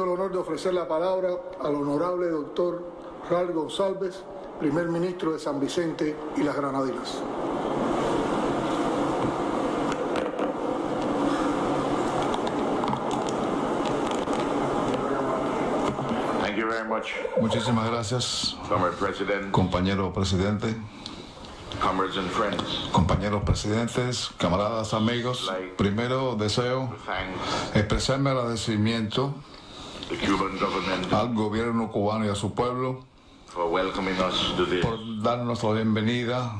el honor de ofrecer la palabra al honorable doctor Raúl González, primer ministro de San Vicente y las Granadinas. Muchísimas gracias, compañero presidente, compañeros presidentes, camaradas, amigos. Primero deseo expresar mi agradecimiento al gobierno cubano y a su pueblo por darnos la bienvenida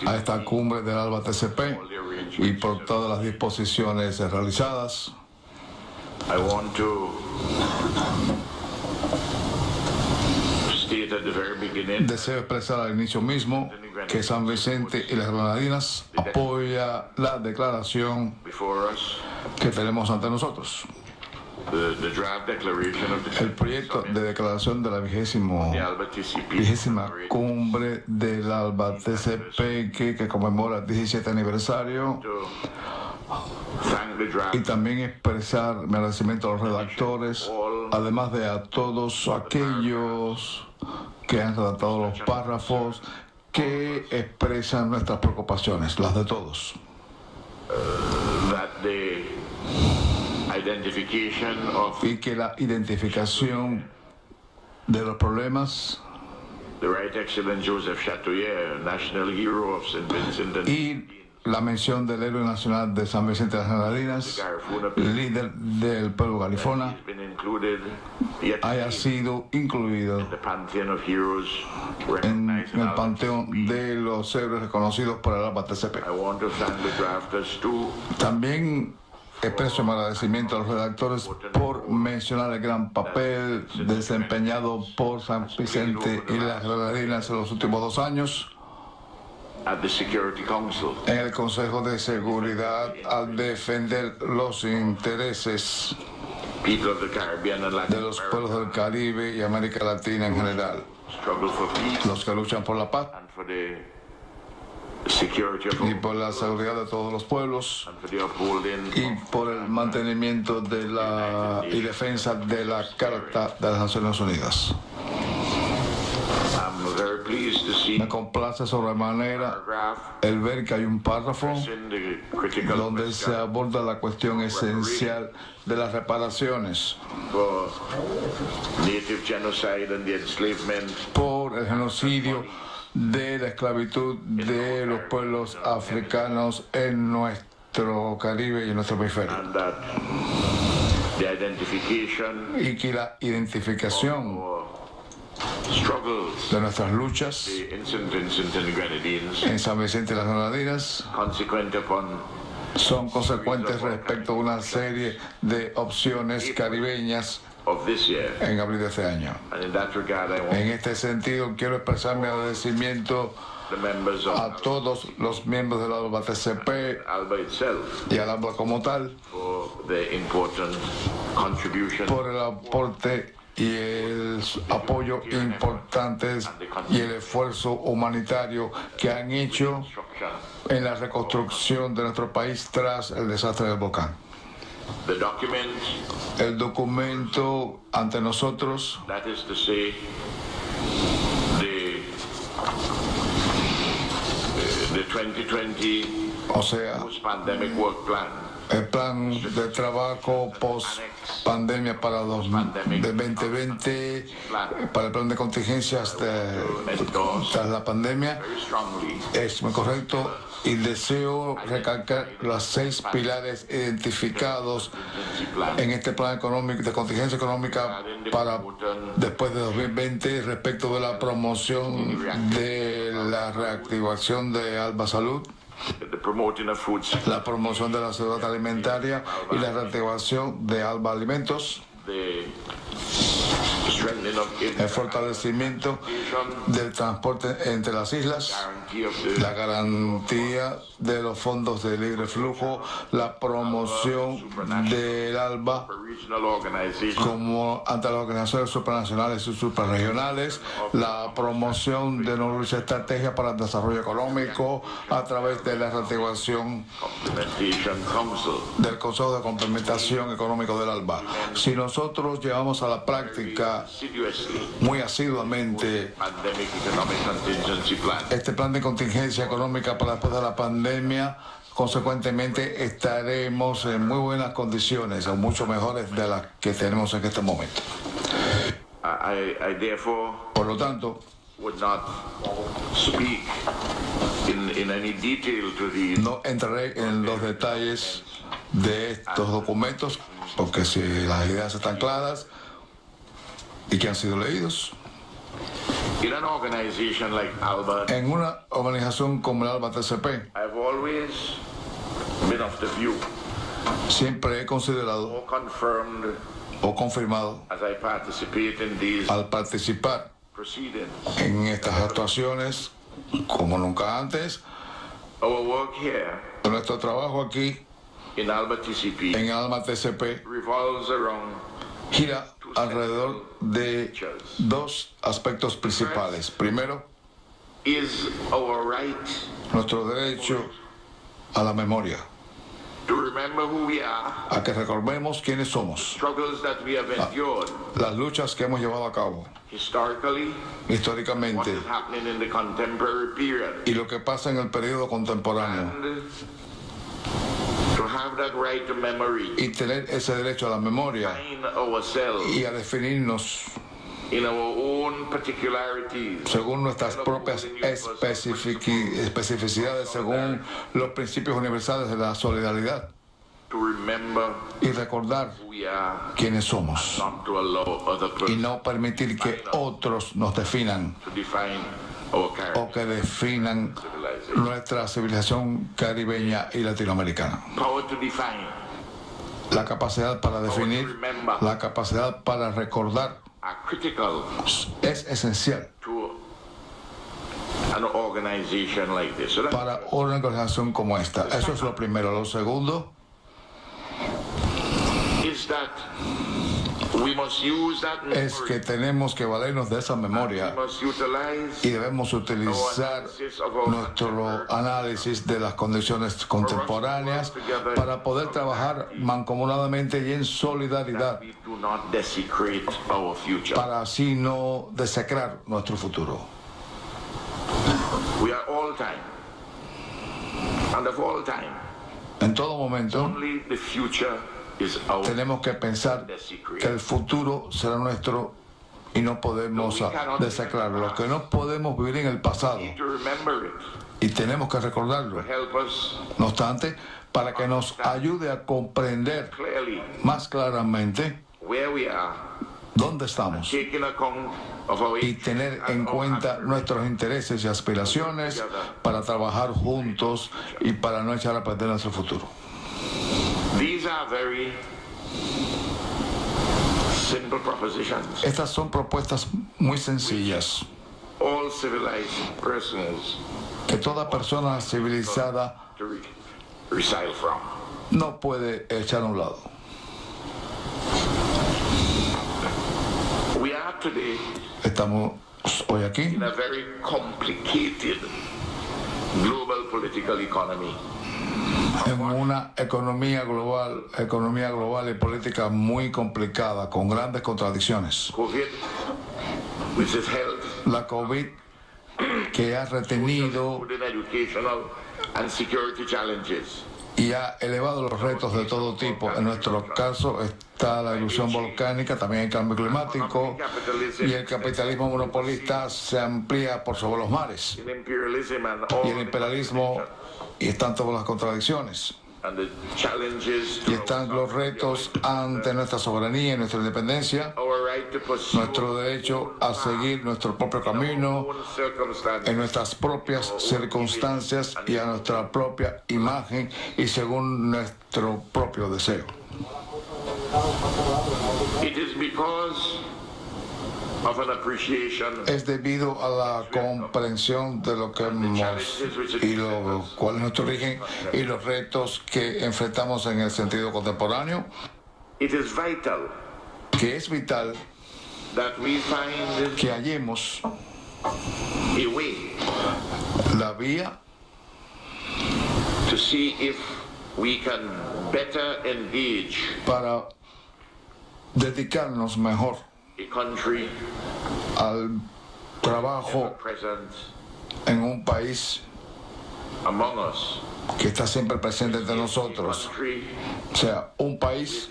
a esta cumbre del ALBA TCP y por todas las disposiciones realizadas. Deseo expresar al inicio mismo que San Vicente y las Granadinas apoya la declaración que tenemos ante nosotros. El proyecto de declaración de la vigésima cumbre del ALBA TCP que conmemora el 17 aniversario, y también expresar mi agradecimiento a los redactores, además de a todos aquellos que han redactado los párrafos que expresan nuestras preocupaciones, las de todos. Y que la identificación de los problemas y la mención del héroe nacional de San Vicente de las Granadinas, líder del pueblo Garifuna, haya sido incluido en el panteón de los héroes reconocidos por el ALBA TCP. También expreso mi agradecimiento a los redactores por mencionar el gran papel desempeñado por San Vicente y las Granadinas en los últimos 2 años en el Consejo de Seguridad al defender los intereses de los pueblos del Caribe y América Latina en general, los que luchan por la paz y por la seguridad de todos los pueblos y por el mantenimiento de y defensa de la Carta de las Naciones Unidas. Me complace sobremanera el ver que hay un párrafo donde se aborda la cuestión esencial de las reparaciones por el genocidio de la esclavitud de los pueblos africanos en nuestro Caribe y en nuestro hemisferio. Y que la identificación de nuestras luchas en San Vicente y las Granadinas son consecuentes respecto a una serie de opciones caribeñas en abril de este año. En este sentido, quiero expresar mi agradecimiento a todos los miembros del ALBA TCP y al ALBA como tal por el aporte y el apoyo importantes y el esfuerzo humanitario que han hecho en la reconstrucción de nuestro país tras el desastre del volcán. El documento ante nosotros, o sea, el plan de trabajo post-pandemia para de 2020, para el plan de contingencias tras la pandemia, es muy correcto y deseo recalcar los 6 pilares identificados en este plan económico de contingencia económica para después de 2020 respecto de la promoción de la reactivación de ALBA Salud, la promoción de la seguridad alimentaria y la reactivación de ALBA Alimentos, el fortalecimiento del transporte entre las islas la garantía de los fondos de libre flujo, la promoción del ALBA como ante las organizaciones supranacionales y suprarregionales, la promoción de nuevas estrategias para el desarrollo económico a través de la reactivación del Consejo de Complementación Económico del ALBA. Si nosotros llevamos a la práctica muy asiduamente este plan de contingencia económica para después de la pandemia, consecuentemente estaremos en muy buenas condiciones, o mucho mejores de las que tenemos en este momento. Por lo tanto, no entraré en los detalles de estos documentos, porque si las ideas están claras y que han sido leídos. En una organización como el ALBA TCP, siempre he considerado o confirmado al participar en estas actuaciones como nunca antes. Nuestro trabajo aquí en ALBA TCP gira alrededor de dos aspectos principales. Primero, nuestro derecho a la memoria, a que recordemos quiénes somos, las luchas que hemos llevado a cabo históricamente y lo que pasa en el periodo contemporáneo, y tener ese derecho a la memoria y a definirnos según nuestras propias especificidades, según los principios universales de la solidaridad, y recordar quiénes somos y no permitir que otros nos definan o que definan nuestra civilización caribeña y latinoamericana. La capacidad para definir, la capacidad para recordar es esencial para una organización como esta. Eso es lo primero. Lo segundo es que tenemos que valernos de esa memoria y debemos utilizar nuestro análisis de las condiciones contemporáneas para poder trabajar mancomunadamente y en solidaridad, para así no desecrar nuestro futuro. En todo momento tenemos que pensar que el futuro será nuestro y no podemos desecrarlo. Lo que no podemos vivir en el pasado y tenemos que recordarlo. No obstante, para que nos ayude a comprender más claramente dónde estamos y tener en cuenta nuestros intereses y aspiraciones para trabajar juntos y para no echar a perder nuestro futuro. Estas son propuestas muy sencillas que toda persona civilizada no puede echar a un lado. Estamos hoy aquí en una economía global y política muy complicada, con grandes contradicciones. La COVID, que ha retenido y ha elevado los retos de todo tipo. En nuestro caso está la erupción volcánica, también el cambio climático, y el capitalismo monopolista se amplía por sobre los mares. Y el imperialismo, y están todas las contradicciones. Y están los retos ante nuestra soberanía y nuestra independencia, nuestro derecho a seguir nuestro propio camino en nuestras propias circunstancias y a nuestra propia imagen y según nuestro propio deseo. es debido a la comprensión de lo que hemos y cuál es nuestro origen y los retos que enfrentamos en el sentido contemporáneo, que es vital que hallemos la vía para dedicarnos mejor al trabajo en un país que está siempre presente entre nosotros, o sea, un país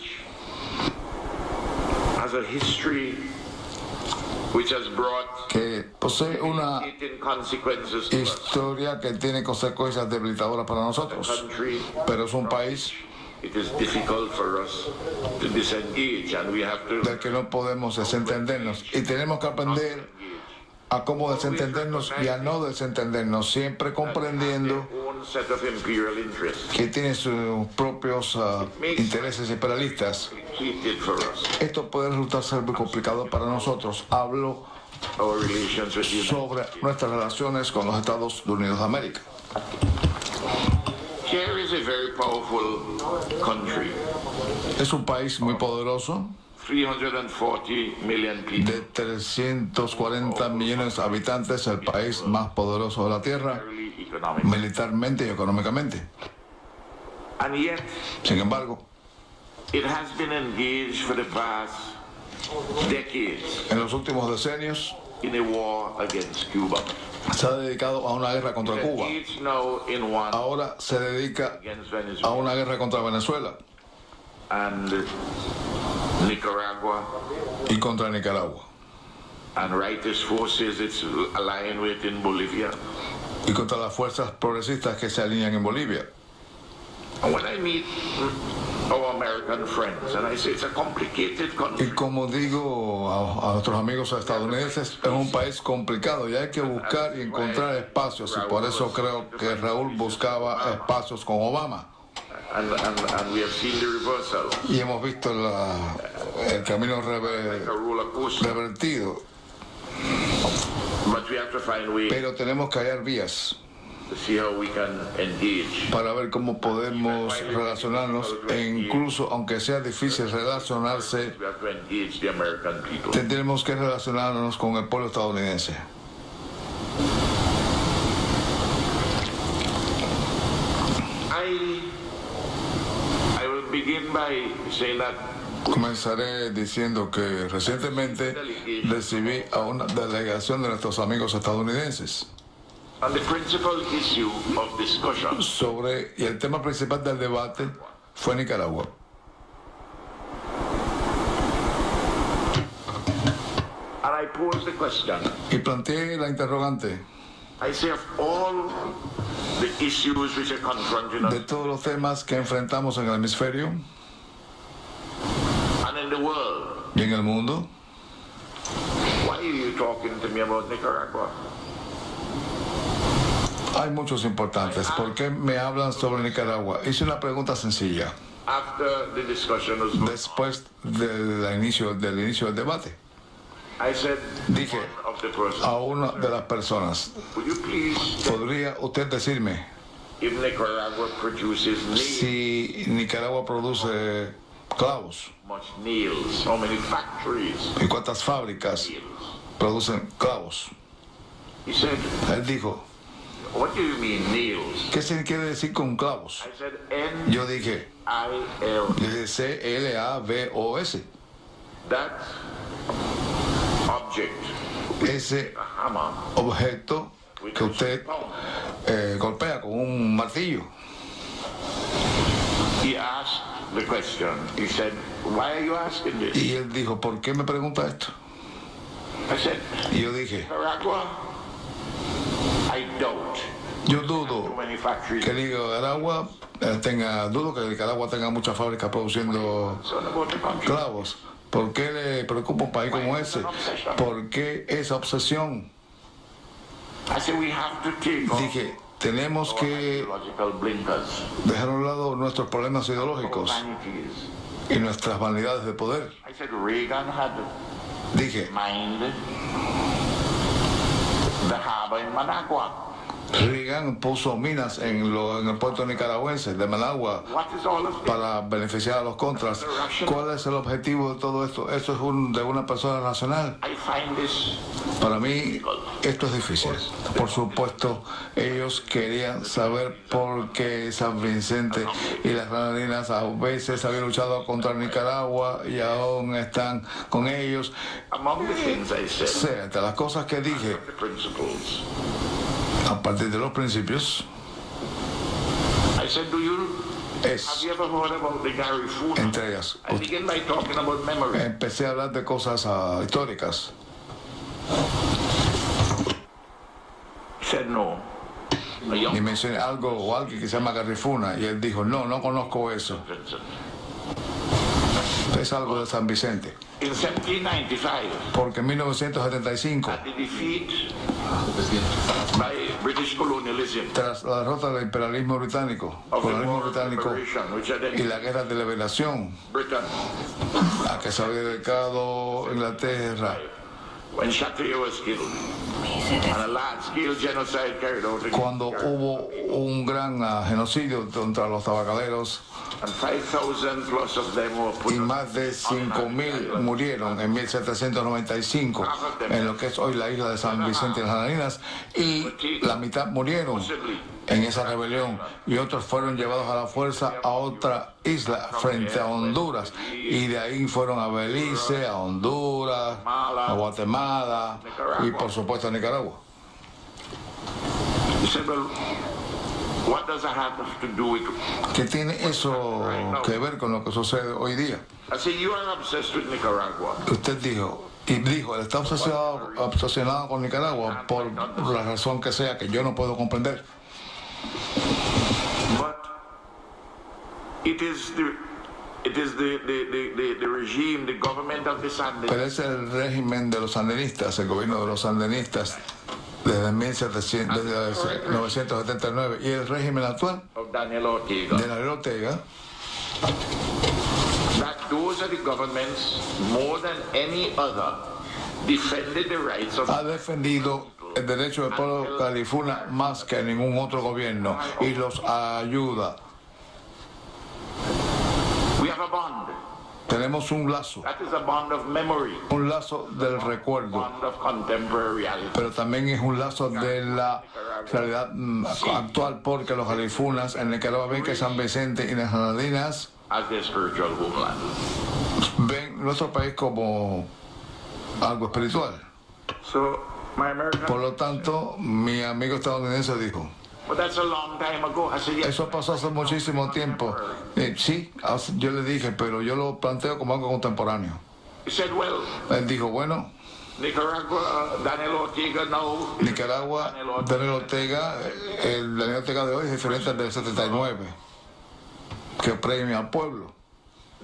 que posee una historia que tiene consecuencias debilitadoras para nosotros, pero es un país del que no podemos desentendernos y tenemos que aprender a cómo desentendernos y a no desentendernos, siempre comprendiendo que tiene sus propios intereses imperialistas. Esto puede resultar ser muy complicado para nosotros. Hablo sobre nuestras relaciones con los Estados Unidos de América. Es un país muy poderoso, de 340 millones de habitantes, el país más poderoso de la Tierra, militarmente y económicamente. Sin embargo, en los últimos decenios se ha dedicado a una guerra contra Cuba. Ahora se dedica a una guerra contra Venezuela y contra Nicaragua y contra las fuerzas progresistas que se alinean en Bolivia. Y como digo a nuestros amigos estadounidenses, es un país complicado y hay que buscar y encontrar espacios, y por eso creo que Raúl buscaba espacios con Obama. Y hemos visto el camino revertido. Pero tenemos que hallar vías para ver cómo podemos relacionarnos, e incluso aunque sea difícil relacionarse, tendremos que relacionarnos con el pueblo estadounidense. Comenzaré diciendo que recientemente recibí a una delegación de nuestros amigos estadounidenses y el tema principal del debate fue Nicaragua. Y planteé la interrogante: de todos los temas que enfrentamos en el hemisferio y en el mundo, hay muchos importantes. ¿Por qué me hablan sobre Nicaragua? Hice una pregunta sencilla después del inicio del debate. Dije a una de las personas: ¿podría usted decirme si Nicaragua produce clavos? ¿Y cuántas fábricas producen clavos? Él dijo: ¿qué se quiere decir con clavos? Yo dije C-L-A-V-O-S. Ese objeto que usted golpea con un martillo. Y él dijo: ¿por qué me pregunta esto? Y yo dije: yo dudo que Nicaragua tenga muchas fábricas produciendo clavos. ¿Por qué le preocupa un país como ese? ¿Por qué esa obsesión? Dije: tenemos que dejar a un lado nuestros problemas ideológicos y nuestras vanidades de poder. Dije, mined the harbor in Managua. Reagan puso minas en el puerto nicaragüense de Managua What is all of this? para beneficiar a los contras. ¿Cuál es el objetivo de todo esto? Eso es de una persona racional. I find this Para mí esto es difícil. Por supuesto, ellos querían saber por qué San Vicente y las Granadinas a veces habían luchado contra Nicaragua y aún están con ellos. among the things I said. Sí, entre las cosas que dije, The principles. a partir de los principios, I said, have es, you ever heard about the Garifuna? entre ellas, I begin by talking about memory. empecé a hablar de cosas históricas. He said, no. A Y young mencioné algo o alguien que se llama Garifuna y él dijo, no conozco eso. Vincent. Es algo de San Vicente. In 1795, Porque en 1975, at the defeat by British colonialism tras la derrota del imperialismo británico, of the colonialismo War of británico Liberation, which had y ended la guerra de liberación Britain, a que se había dedicado Inglaterra, when Chatillon was killed, and a large-scale genocide carried out against cuando hubo un gran genocidio contra los tabacaleros and 5,000 plus of them were put y on más de 5.000 murieron en 1795 en lo que es hoy la isla de San Vicente y las Granadinas, y la mitad murieron en esa rebelión y otros fueron llevados a la fuerza a otra isla frente a Honduras, y de ahí fueron a Belice, a Honduras, a Guatemala y por supuesto a Nicaragua. He said, well, what does that have to do with... ¿Qué tiene eso que ver con lo que sucede hoy día? I said, you are obsessed with Nicaragua. Usted dijo, él está obsesionado con Nicaragua por la razón que sea, que yo no puedo comprender. But it is the regime, the government of the Sandinistas Pero es el régimen de los sandinistas, el gobierno de los sandinistas desde 1979 y el régimen actual of Daniel Ortega, de Daniel Ortega, that those are the governments more than any other defended the rights of ha defendido el derecho del pueblo Garifuna más que ningún otro gobierno y los ayuda. We have a bond. Tenemos un lazo, That is a bond of memory, un lazo del recuerdo, bond of contemporary reality. pero también es un lazo de la realidad actual, porque los garifunas en Nicaragua ven que San Vicente y las Granadinas As their spiritual homeland. ven nuestro país como algo espiritual. So my American, Por lo tanto, mi amigo estadounidense dijo, but that's a long time ago. I said, yes. eso pasó hace muchísimo tiempo. Sí, yo le dije, pero yo lo planteo como algo contemporáneo. He said, well, Él dijo, bueno, Nicaragua, Daniel Ortega now. Nicaragua, Daniel Ortega, el Daniel Ortega de hoy es diferente al del 79, que premia al pueblo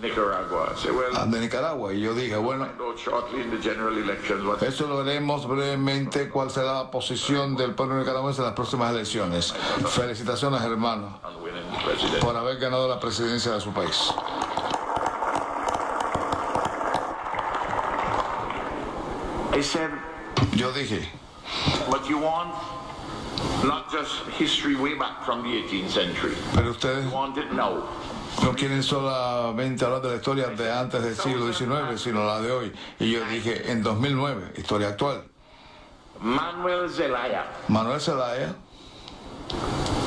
Nicaragua. I said, well, de Nicaragua. Y yo dije, bueno, find out shortly in the general elections what eso lo veremos brevemente cuál será la posición del pueblo nicaragüense en las próximas elecciones. Felicitaciones, hermano, on winning the president. por haber ganado la presidencia de su país. I said, Yo dije, but you want not just history way back from the 18th century. pero ustedes You want it now. no quieren solamente hablar de la historia de antes del siglo XIX, sino la de hoy. Y yo dije, en 2009, historia actual. Manuel Zelaya, Manuel Zelaya,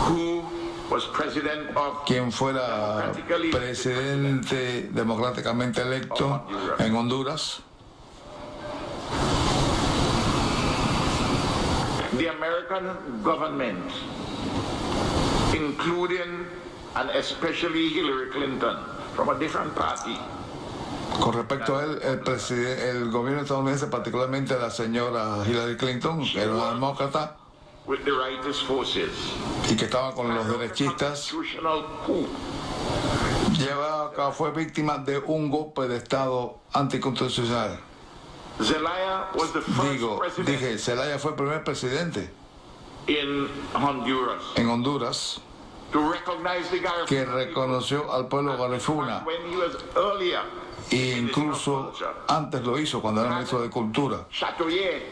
who was president of quien fuera presidente democráticamente electo en Honduras, the American government, including and especially Hillary Clinton, from a different party, con respecto a él, el gobierno estadounidense, particularmente la señora Hillary Clinton, que era una demócrata with the rightist forces, y que estaba con los derechistas, constitutional coup, fue víctima de un golpe de Estado anticonstitucional. Zelaya was the first president Dije, Zelaya fue el primer presidente in Honduras en Honduras to recognize the Garifuna que reconoció al pueblo Garifuna, when he was earlier e incluso antes lo hizo cuando era ministro de Cultura. Chatoyer.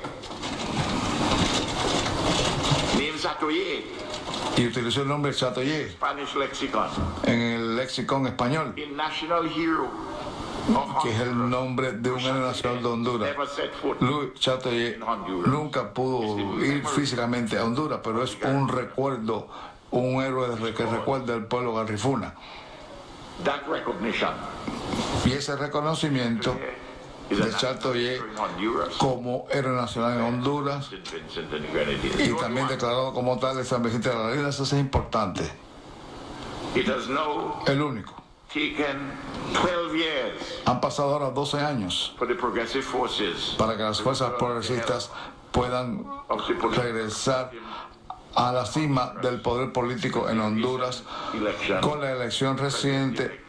Name Chatoyer. Y utilizó el nombre Chatoyer Spanish lexicon. en el lexicón español, A national hero of que es el nombre de un héroe nacional de Honduras. never set foot Luis Chatoyer nunca pudo ir físicamente a Honduras, pero es un recuerdo, un héroe que recuerda al pueblo Garifuna. that recognition Y ese reconocimiento is a de national Chatoyer hero in Honduras. como héroe nacional en Honduras St. Vincent and the Grenadines. y también declarado como tal de San Vicente de las Granadinas, eso es importante. It has now El único. taken 12 years Han pasado ahora 12 años for the progressive forces para que las fuerzas progresistas puedan of the political regresar a la cima del poder político en Honduras election con la elección reciente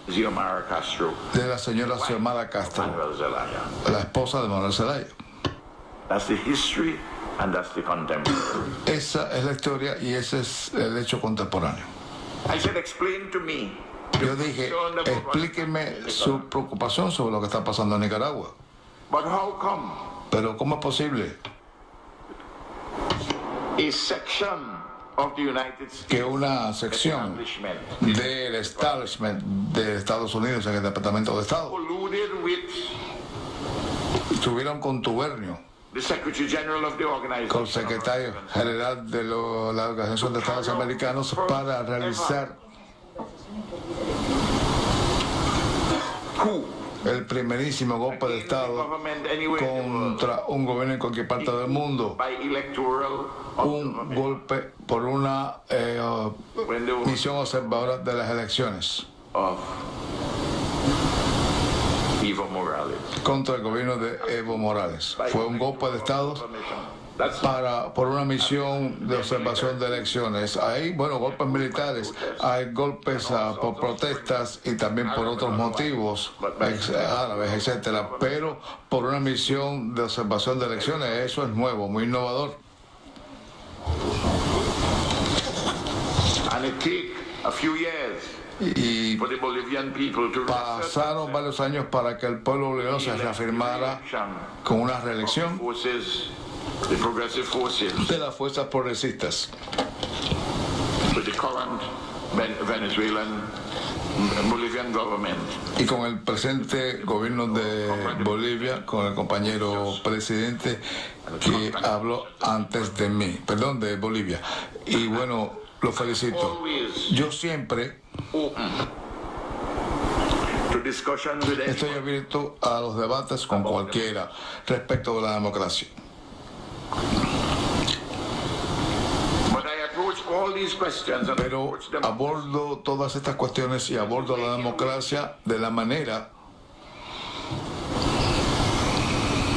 Xiomara Castro, de la señora Xiomara Castro, Manuel Zelaya. la esposa de Manuel Zelaya. That's the history and that's the contemporary. Esa es la historia y ese es el hecho contemporáneo. I said, explain to me. Yo dije, explíqueme su preocupación sobre lo que está pasando en Nicaragua. But how come Pero ¿cómo es posible a section of the United States que una sección establishment del establishment de Estados Unidos en el Departamento de Estado colluded with tuviera un contubernio the Secretary General of the organization con el secretario general de la Organización de Estados Americanos para realizar el primerísimo golpe de Estado contra un gobierno en cualquier parte del mundo, by electoral un golpe por una misión observadora de las elecciones of Evo Morales. contra el gobierno de Evo Morales. Fue un golpe de Estado That's por una misión de observación de elecciones. Hay, bueno, golpes militares, hay golpes por protestas y también por otros motivos, árabes, etcétera, pero por una misión de observación de elecciones, eso es nuevo, muy innovador. and it take a few years Y for the Bolivian people to pasaron varios años para que el pueblo boliviano se reafirmara con una reelección forces, the progressive forces, de las fuerzas progresistas. with the current Venezuelan Bolivian government. Y con el presente gobierno de Bolivia, con el compañero presidente que habló antes de mí, perdón, de Bolivia. Y bueno, lo felicito. Always Yo siempre open to discussions with estoy anyone. abierto a los debates con cualquiera respecto de la democracia. But I approach all these questions and Pero approach them abordo todas estas cuestiones y abordo la democracia de la manera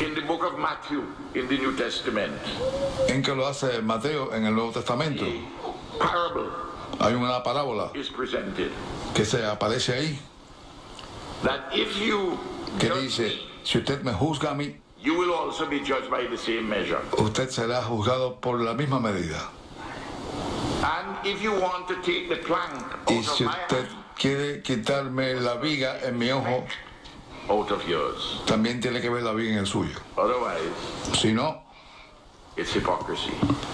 in the book of Matthew in the New Testament. en que lo hace Mateo en el Nuevo Testamento. Parable Hay una parábola is presented que se aparece ahí that if you que judge dice, me, si usted me juzga a mí, you will also be judged by the same measure. usted será juzgado por la misma medida. And if you want to take the plank Y out of si my usted hand, quiere quitarme la viga en mi ojo, out of yours. también tiene que ver la viga en el suyo. Otherwise, Si no, it's hypocrisy.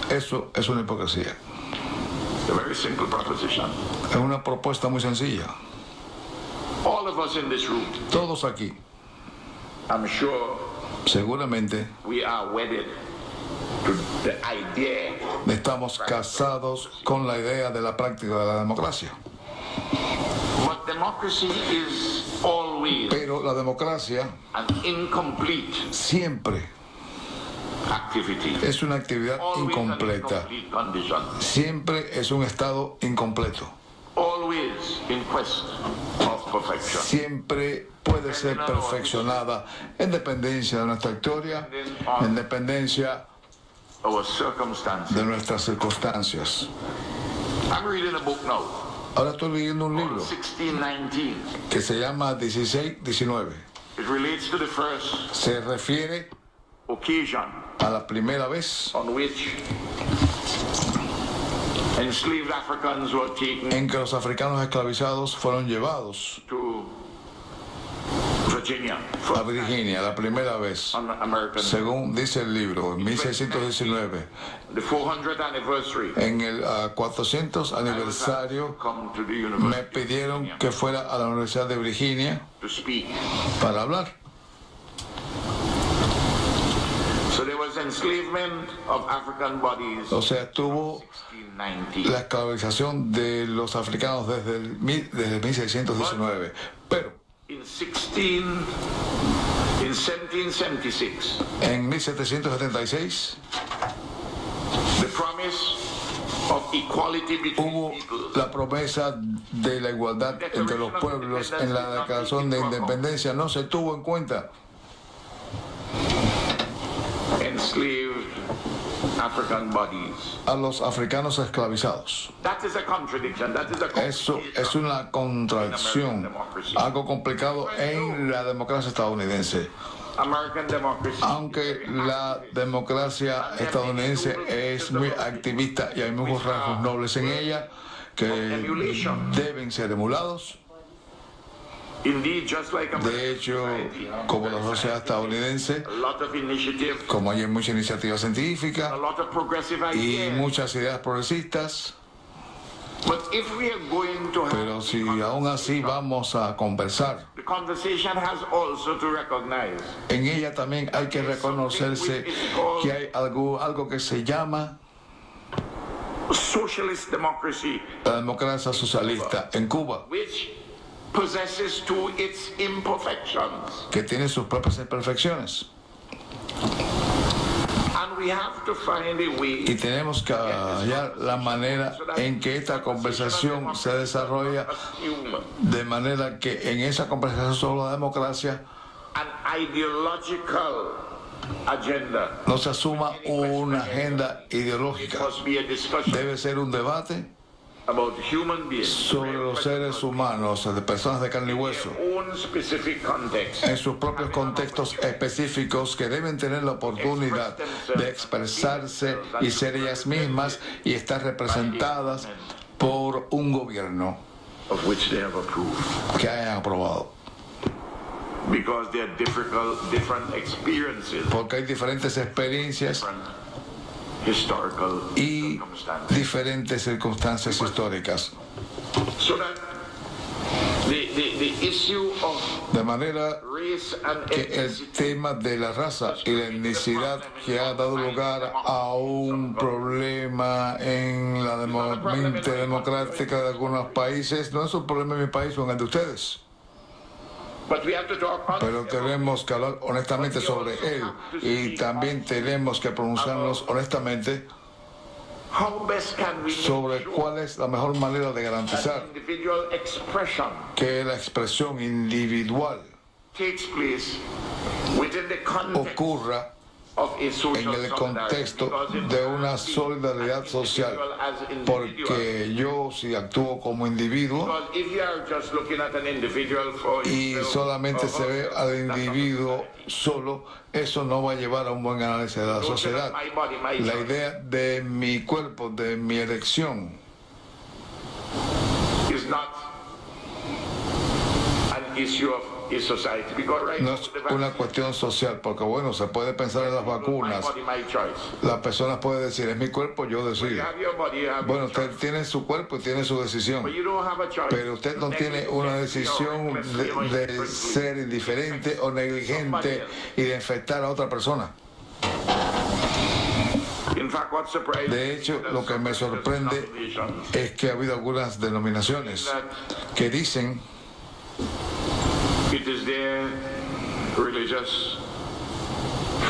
eso es una hipocresía. It's a very simple proposition. Es una propuesta muy sencilla. All of us in this room, Todos aquí, I'm sure seguramente, we are wedded to the idea estamos casados con la idea de la práctica de la democracia. but democracy is always Pero la democracia an incomplete siempre activity. es una actividad Always an incompleta. incomplete condition. Siempre es un estado incompleto. Always in quest of perfection. Siempre puede ser perfeccionada en dependencia de nuestra historia, en dependencia Our circumstances. de nuestras circunstancias. I'm reading a book now, Ahora estoy leyendo un libro 1619. que se llama 1619. It relates to the first Se refiere occasion a la primera vez on which enslaved Africans were taken en que los africanos esclavizados fueron llevados to Virginia, a Virginia la primera vez, on American, según dice el libro, en 1619. the 400th anniversary. En el 400 aniversario Come to the me university pidieron que fuera a la Universidad de Virginia to speak. para hablar. So there was enslavement of African bodies O sea, tuvo 1690. la esclavización de los africanos desde el 1619. Pero In 1776, en 1776 the promise of equality between hubo people la promesa de la igualdad entre los pueblos en la Declaración de Independencia. No se tuvo en cuenta enslaved African bodies. a los africanos esclavizados. That is a contradiction. That is a Eso es una contradicción, algo complicado en la democracia estadounidense. American democracy. Aunque la democracia estadounidense es muy activista y hay muchos rasgos nobles en ella que deben ser emulados. Indeed, just like De American hecho, society, como la sociedad estadounidense, a lot of initiative, como hay mucha iniciativa a científica lot of progressive y ideas. muchas ideas progresistas, But if we are going to have pero si aún así vamos a conversar, the conversation has also to recognize en ella también hay que reconocerse que hay algo que se llama socialist democracy, la democracia socialista en Cuba, which possesses to its imperfections. que tiene sus propias imperfecciones. And we have to find a way Y tenemos que hallar la manera en que esta conversación se desarrolla de manera que en esa conversación sobre la democracia an ideological agenda. no se asuma una agenda It ideológica. must be a discussion Debe ser un debate about human beings, sobre los seres humanos, de personas de carne y hueso, their own specific context, en sus propios contextos específicos, que deben tener la oportunidad de expresarse y ser ellas mismas y estar representadas por un gobierno of which they have approved, que hayan aprobado. because they are different experiences, Porque hay diferentes experiencias different historical y circumstances. diferentes circunstancias históricas. So that the issue of De manera race and que el ethnicity tema de la raza y la etnicidad que ha dado lugar a un problema en la mente democrática de algunos países no es un problema en mi país o en el de ustedes. but we have to talk Pero honestly about tenemos que hablar honestamente sobre él y también tenemos que pronunciarnos honestamente how best can we make sobre sure cuál es la mejor manera de garantizar that individual expression que la expresión individual takes place within the context ocurra of a social en el solidarity, contexto because it de can't una be solidaridad an social, individual as individual. porque yo si actúo como individuo Because if you are just looking at an individual for y himself solamente or se ve herself, al that's not individuo society. solo, eso no va a llevar a un buen análisis de la Notion of sociedad. my body, my La choice idea de mi cuerpo, de mi elección, is not an issue of a society, because right no now es the una vaccine, cuestión social, porque bueno, se puede pensar en las my vacunas, body, my choice. las personas pueden decir, es mi cuerpo, yo You decido. have your body, you have Bueno, your usted choice. tiene su cuerpo y tiene su decisión. But you don't have a choice. Pero usted no tiene una decisión de ser indiferente o negligente y de infectar a otra persona. In fact, what surprised De me hecho, is that lo que me some sorprende denominations es que ha habido algunas denominaciones que dicen it is their religious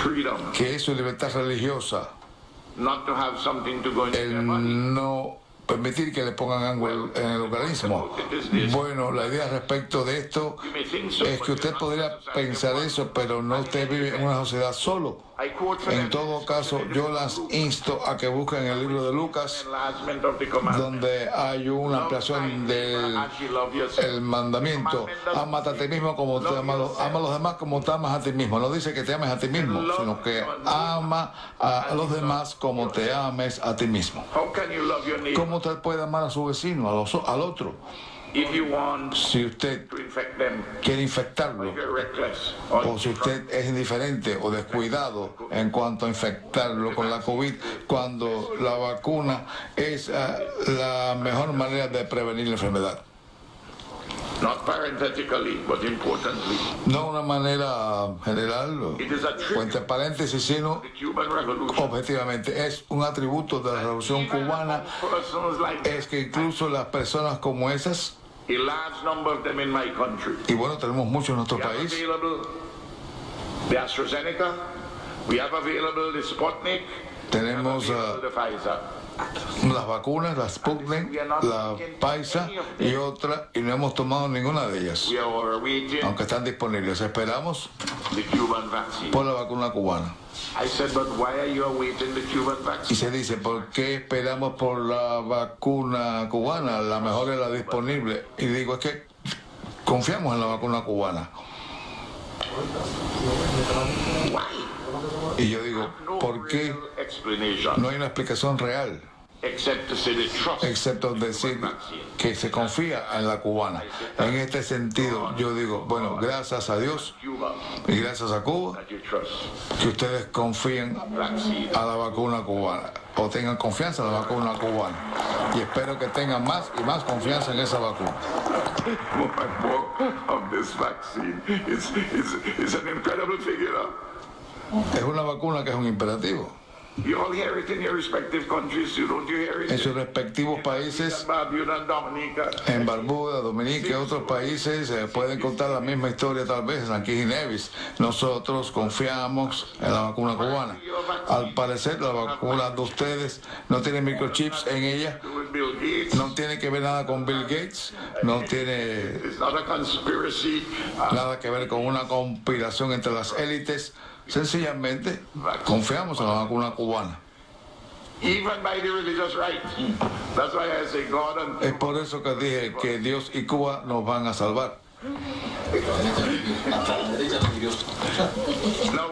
freedom que es su libertad religiosa not to have something to go into their el body. no permitir que le pongan algo en el organismo. Bueno, la idea respecto de esto You may think so, es but que usted you're not podría in a society pensar of eso, pero no usted vive en una sociedad solo. I quote from En todo caso, yo las insto a que busquen el libro de Lucas, enlargement of the commandment. donde hay una ampliación del el mandamiento. Ámate a ti mismo como te amas, ama a los demás como te amas a ti mismo. No dice que te ames a ti mismo, sino que ama a los demás como te ames a ti mismo. How can you love your neighbor? ¿Cómo ¿Cómo usted puede amar a su vecino, al otro? If you want Si usted to infect them, quiere infectarlo, if you're reckless, o si usted es indiferente o descuidado en cuanto a infectarlo con la COVID, cuando la vacuna es la mejor manera de prevenir la enfermedad. not parenthetically, but importantly, No de una manera general, it is a o tribute entre paréntesis, sino to the Cuban Revolution. objetivamente es un atributo de la Revolución Cubana, Persons like es que incluso las personas como esas, a large number of them in my country, y bueno, tenemos muchos en nuestro we have país, available the AstraZeneca, we have available the Sputnik, tenemos we have available the Pfizer. las vacunas, la Sputnik, la Pfizer y otra, y no hemos tomado ninguna de ellas, We are awaiting aunque están disponibles. Esperamos the Cuban vaccine. por la vacuna cubana. I said, but why are you awaiting the Cuban Y vaccine? se dice, ¿por qué esperamos por la vacuna cubana? La mejor es la disponible. Y digo, es que confiamos en la vacuna cubana. Y yo digo, ¿por qué real explanation no hay una explicación real? except to say the trust Excepto decir que se confía en la cubana. En este sentido, yo digo, bueno, gracias a Dios Cuba y gracias a Cuba, that you trust que ustedes confíen vaccine. a la vacuna cubana, o tengan confianza en la vacuna cubana. Y espero que tengan más y más confianza en esa vacuna. More and more of this vaccine is an incredible figure. Es una vacuna que es un imperativo. You all hear it in your respective countries, you don't you hear it? En sus respectivos países, Barbuda and Dominica. en Barbuda, Dominica y otros países, pueden contar la misma historia tal vez, aquí en Nevis. Nosotros confiamos en la vacuna cubana. Al parecer, la vacuna de ustedes no tiene microchips en ella, With Bill Gates. no tiene que ver nada con Bill Gates, no tiene It's not a conspiracy. nada que ver con una conspiración entre las élites. Sencillamente, confiamos en la vacuna cubana. Even by the religious right. That's why I say God and Es por eso que dije que Dios y Cuba nos van a salvar. now.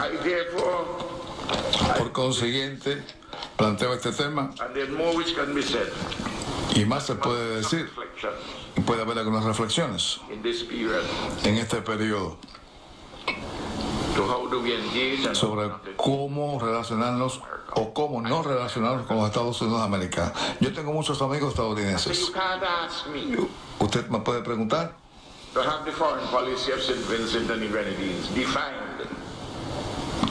I therefore, Por consiguiente, planteo este tema and there's more which can be said. y más se puede decir. Reflection Y puede haber algunas reflexiones in this period en este periodo to how do we engage and sobre cómo relacionarnos o cómo no relacionarnos con los Estados Unidos americanos. Yo tengo muchos amigos So estadounidenses. you can't ask me Usted me puede preguntar to have the foreign policy of St. Vincent and the Grenadines defined.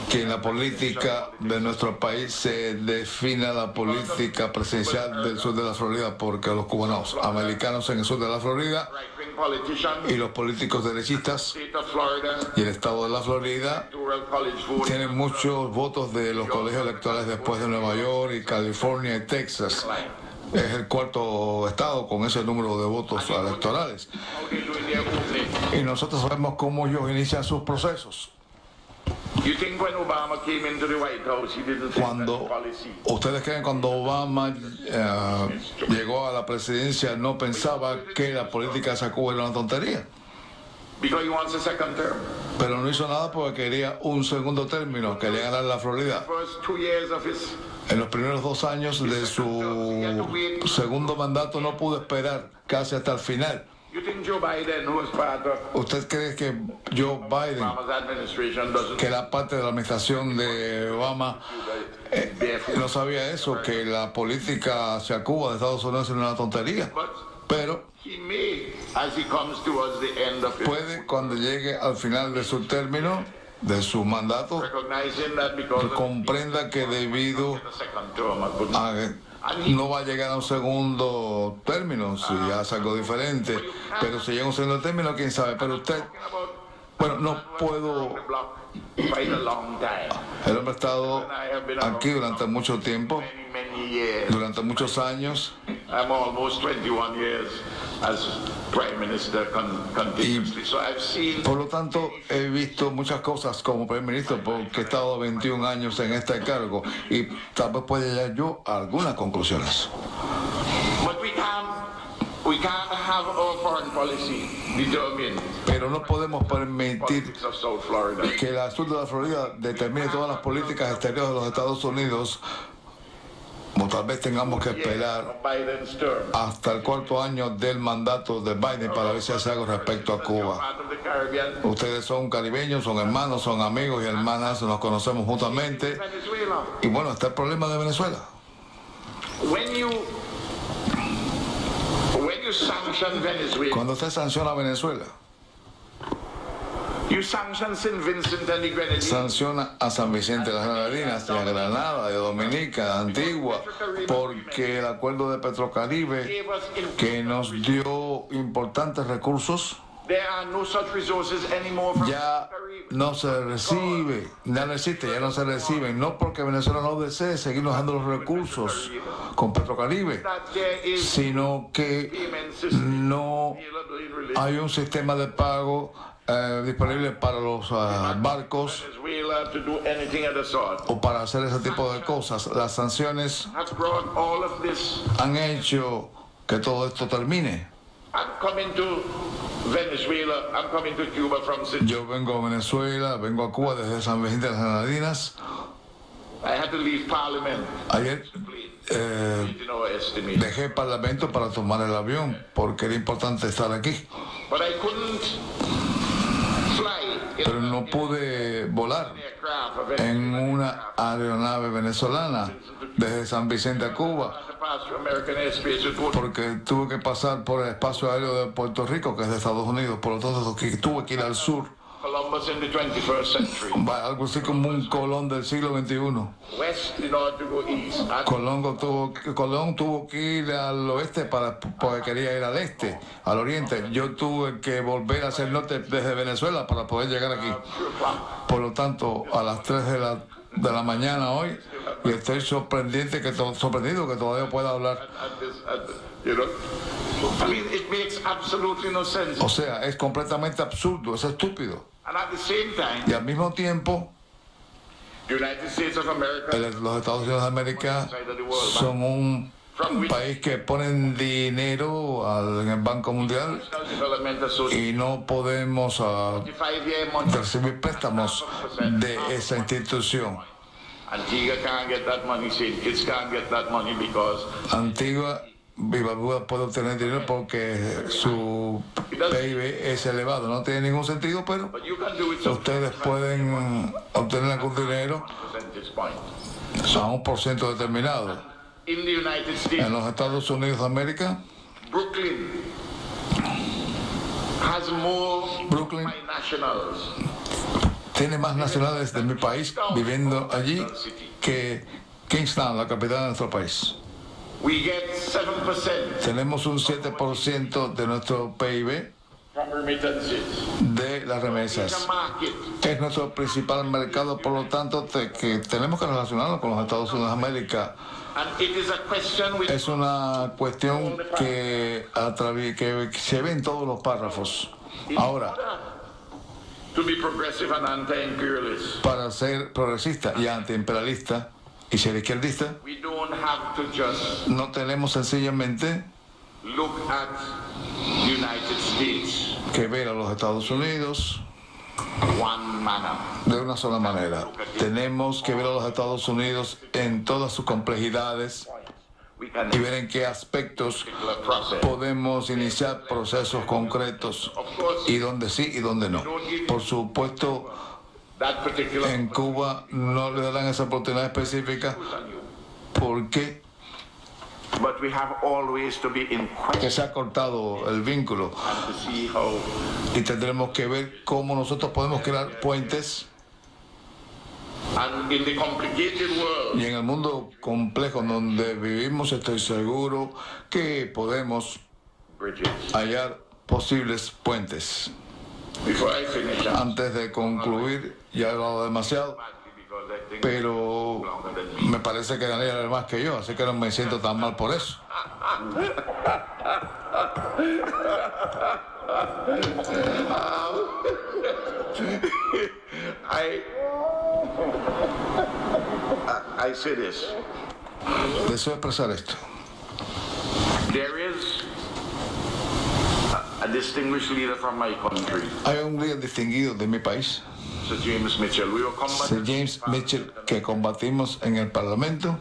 que en la política de nuestro país se defina la política presidencial del sur de la Florida, porque los cubanos americanos en el sur de la Florida Right-wing politicians, y los políticos derechistas state of Florida, y el estado de la Florida electoral college vote, tienen muchos votos de los colegios electorales después de Nueva York y California y Texas. Es el cuarto estado con ese número de votos electorales. how they do in their opening. Y nosotros sabemos cómo ellos inician sus procesos. You think when Obama came into the White House, he didn't think that Cuando policy? ustedes creen cuando Obama llegó a la presidencia, no pensaba que la política de Cuba era una tontería, Because he wants a second term. pero no hizo nada porque quería un segundo término, quería ganar la Florida. First 2 years of his En los primeros 2 años de su segundo mandato no pudo esperar casi hasta el final. You think Joe Biden, who was part of ¿Usted cree que Joe Biden, Obama's administration, doesn't que era parte de la administración de Obama, no sabía eso, que la política hacia Cuba de Estados Unidos era una tontería? But Pero he may, as he comes towards the end of it, puede, cuando llegue al final de su término, de su mandato, recognizing that because of comprenda que debido the second term, I couldn't. a no va a llegar a un segundo término, si hace algo diferente, pero si llega a un segundo término, quién sabe. Pero usted, bueno, no puedo. The block quite a long time. El hombre ha estado aquí durante mucho tiempo, Many years. durante muchos años, I'm almost 21 years as Prime Minister continuously. So I've seen por lo tanto he visto muchas cosas como primer ministro, porque he estado 21 años en este cargo y tal vez pueda llegar yo a algunas conclusiones. but We can't have our foreign policy determine Pero no podemos permitir politics of South Florida. que el asunto de la Florida determine todas las políticas exteriores de los Estados Unidos, o tal vez tengamos que esperar Biden's term. hasta el 4º año del mandato de Biden para ver si hace algo respecto a Cuba. Part of the Caribbean. Ustedes son caribeños, son hermanos, son amigos y hermanas, nos conocemos mutuamente. Venezuela. Y bueno, está el problema de Venezuela. When you sanction Venezuela, Cuando usted sanciona a Venezuela, you sanction St. Vincent and the Grenadines. sanciona a San Vicente de las Granadinas, y a Granada, de Dominica, Antigua, porque el acuerdo de Petrocaribe, Gave us in- que nos dio importantes recursos, There are no such resources anymore from ya the Caribbean. no se recibe, ya no existe, ya no se reciben, no porque Venezuela no desee seguirnos dando los recursos con Petrocaribe, That there is sino que payment system no available in relation hay un sistema de pago disponible para los barcos to Venezuela to do anything of the sort. o para hacer ese tipo de cosas. Las sanciones Has brought all of this. han hecho que todo esto termine. I'm coming to Venezuela. I'm coming to Cuba from St. Yo vengo a Venezuela, vengo a Cuba desde San Vicente de las Granadinas. I had to leave Parliament. Ayer You know, estimate. dejé el Parlamento para tomar el avión porque era importante estar aquí. But I couldn't fly in Pero no pude volar an aircraft of en una aeronave venezolana desde San Vicente a Cuba to pass through American airspace. It would porque tuve que pasar por el espacio aéreo de Puerto Rico, que es de Estados Unidos. Por lo tanto, tuve que ir al sur. Columbus in the 21st century. Algo así como un Colón del siglo XXI. West in order to go east. And Colón tuvo que ir al oeste porque quería ir al este, al oriente. Yo tuve que volver hacia el norte desde Venezuela para poder llegar aquí. 2 o'clock. Por lo tanto, a las 3 de la mañana hoy, y estoy sorprendido que todavía pueda hablar. You know, I mean, it makes absolutely no sense. O sea, es completamente absurdo, es estúpido. And at the same time, Y al mismo tiempo, the United States of America los Estados Unidos de América son un país que ponen dinero en el Banco Mundial National Development Association, y no podemos 55-year money. recibir préstamos de esa institución. Antigua can't get that money. St. Kitts can't get that money because Antigua y Barbuda puede obtener dinero porque su PIB es elevado. No tiene ningún sentido, pero but you can do it so ustedes pueden obtener algún dinero percentage point. a un % determinado. In the United States, En los Estados Unidos de América, Brooklyn has more Brooklyn nationals tiene más nacionales de mi país viviendo allí que Kingstown, la capital de nuestro país. We get 7% Tenemos un 7% de nuestro PIB from remittances. de las It's a remesas. market. Es nuestro principal mercado, por lo tanto, que tenemos que relacionarlo con los Estados Unidos de América. And it is a question which Es una cuestión que se ve en todos los párrafos. Ahora, to be progressive and anti-imperialist, para ser progresista y antiimperialista y ser izquierdista, we don't have to just no tenemos sencillamente look at the United States que ver a los Estados Unidos one manner. de una sola manera. Tenemos que ver a los Estados Unidos en todas sus complejidades We can y ver en qué aspectos particular process. podemos iniciar procesos concretos y dónde sí y dónde no. Por supuesto, That particular en Cuba no le darán esa oportunidad específica porque but we have always to be in question se ha cortado el vínculo to see how y tendremos que ver cómo nosotros podemos crear puentes. and in the complicated world Y en el mundo complejo en donde vivimos, estoy seguro que podemos bridges. hallar posibles puentes. Before I finish, Antes de concluir, ya he hablado demasiado, because I think pero longer than me. me parece que Daniel es más que yo, así que no me siento tan mal por eso. I say this. Deseo expresar esto. There is a distinguished leader from my country, Hay un líder distinguido de mi país, Sir James Mitchell. We were Sir combatants, James Mitchell, que combatimos en el Parlamento,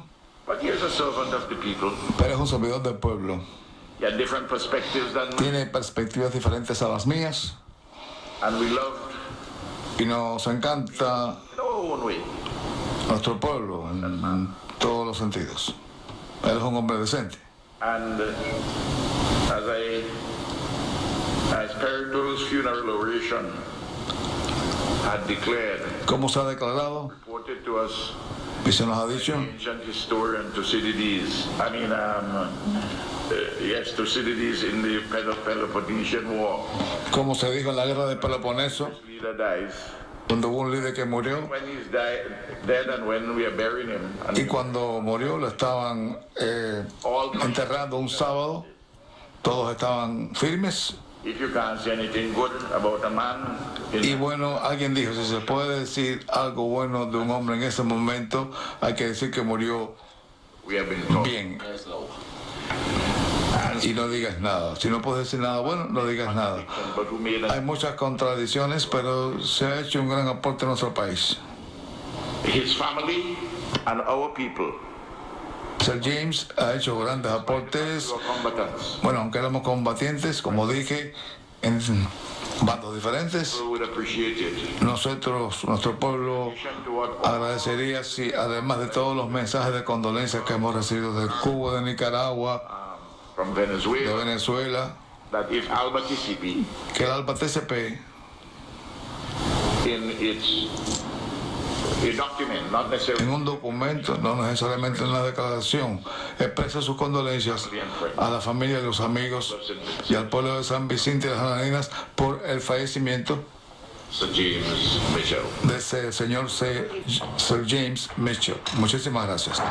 but he is a servant of the people. pero es un servidor del pueblo. He had different perspectives than me, Tiene perspectivas diferentes a las mías and we loved y nos encanta in our own way. nuestro pueblo en todos los sentidos. Él es un hombre decente. And as Perito's funeral oration had declared, Como se ha declarado reported to us, y se nos ha dicho, ancient historian Thucydides, Thucydides in the Peloponnesian War. como se dijo en la guerra de Peloponeso, This leader dies. cuando hubo un líder que murió When he's dead and when we are burying him, and y cuando murió lo estaban enterrando un sábado, todos estaban firmes. if you can't say anything good about a man, Y bueno, alguien dijo, si se puede decir algo bueno de un hombre en ese momento, hay que decir que murió we have been taught. bien. Y no digas nada. Si no puedes decir nada bueno, no digas nada. But who made Hay muchas contradicciones, pero se ha hecho un gran aporte a nuestro país. his family and our people Sir James ha hecho grandes aportes. were combatants. Bueno, aunque éramos combatientes, como dije, en bandos diferentes, People would appreciate it. nuestro pueblo agradecería si, además de todos los mensajes de condolencia que hemos recibido de Cuba, de Nicaragua, From de Venezuela, Venezuela, that if Alba TCP que el ALBA TCP, in its a document, not necessarily en un documento, no necesariamente en una declaración, expresa sus condolencias a la familia, a los amigos y al pueblo de San Vicente y las Granadinas por el fallecimiento Sir James Mitchell. de ese señor Sir James Mitchell. Muchísimas gracias.